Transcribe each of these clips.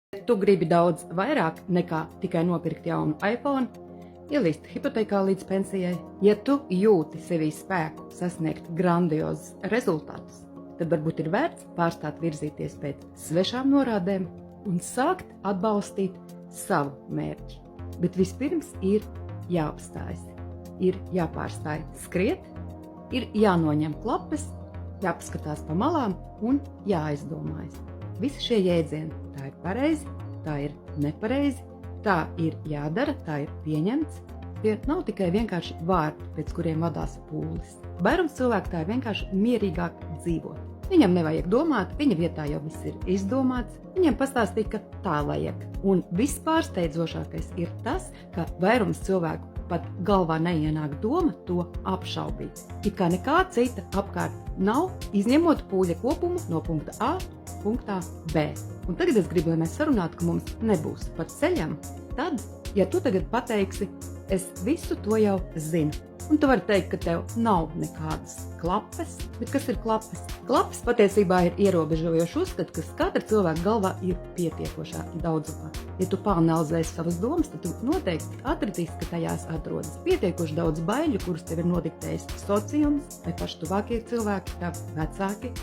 Tu gribi daudz vairāk nekā tikai nopirkt jaunu iPhone, ielīst hipotekā līdz pensijai. Ja tu jūti sevī spēku sasniegt grandiozus rezultātus, tad varbūt ir vērts pārstāt virzīties pēc svešām norādēm un sākt atbalstīt savu mērķi. Bet vispirms ir jāapstājas, ir jāpārstāj skriet, ir jānoņem klapes, jāpaskatās pa malām un jāaizdomājas. Visi šie jēdzieni, tā ir pareizi, tā ir nepareizi, tā ir jādara, tā ir pieņemts. Tie nav tikai vienkārši vārdi, pēc kuriem vadās pūlis. Vairums cilvēku tā ir vienkārši mierīgāk dzīvot. Viņam nevajag domāt, viņa vietā jau viss ir izdomāts, viņam pastāstīja, ka tā vajag. Un vispārsteidzošākais ir tas, ka vairums cilvēku pat galvā neienāk doma to apšaubīt. It kā nekā cita apkārt nav, izņemot pūļa kopumu no punkta A punktā B. Un tagad es gribu, lai mēs sarunātu, ka mums nebūs pa ceļam. Tad, ja tu tagad pateiksi, es visu to jau zinu. Un tu vari teikt, ka tev nav nekādas klapes, bet kas ir klapes? Klapes patiesībā ir ierobežojošs uzskats, kas katra cilvēka galvā ir pietiekošā daudzumā. Ja tu pāanalizēsi savas domas, tad tu noteikti atradīsi, ka tajās atrodas pietiekoši daudz baiļu, kuras tev ir nodiktējis sociums, vai paši tuvākie cilvēki, tavi vecāki.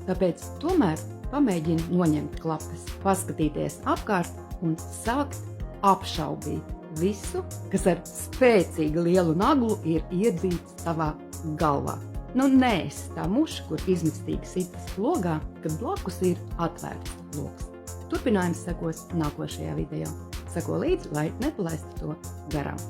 Tāpēc tomēr pamēģini noņemt klapes, paskatīties apkārt un sākt apšaubīt visu, kas ar spēcīgu lielu naglu ir iedzīts tavā galvā. Nu, neesi tā muša, kur izmistīgi sitas logā, kad blakus ir atvērts logs. Turpinājums sekos nākošajā video. Seko līdzi, lai nepalaistu to garām.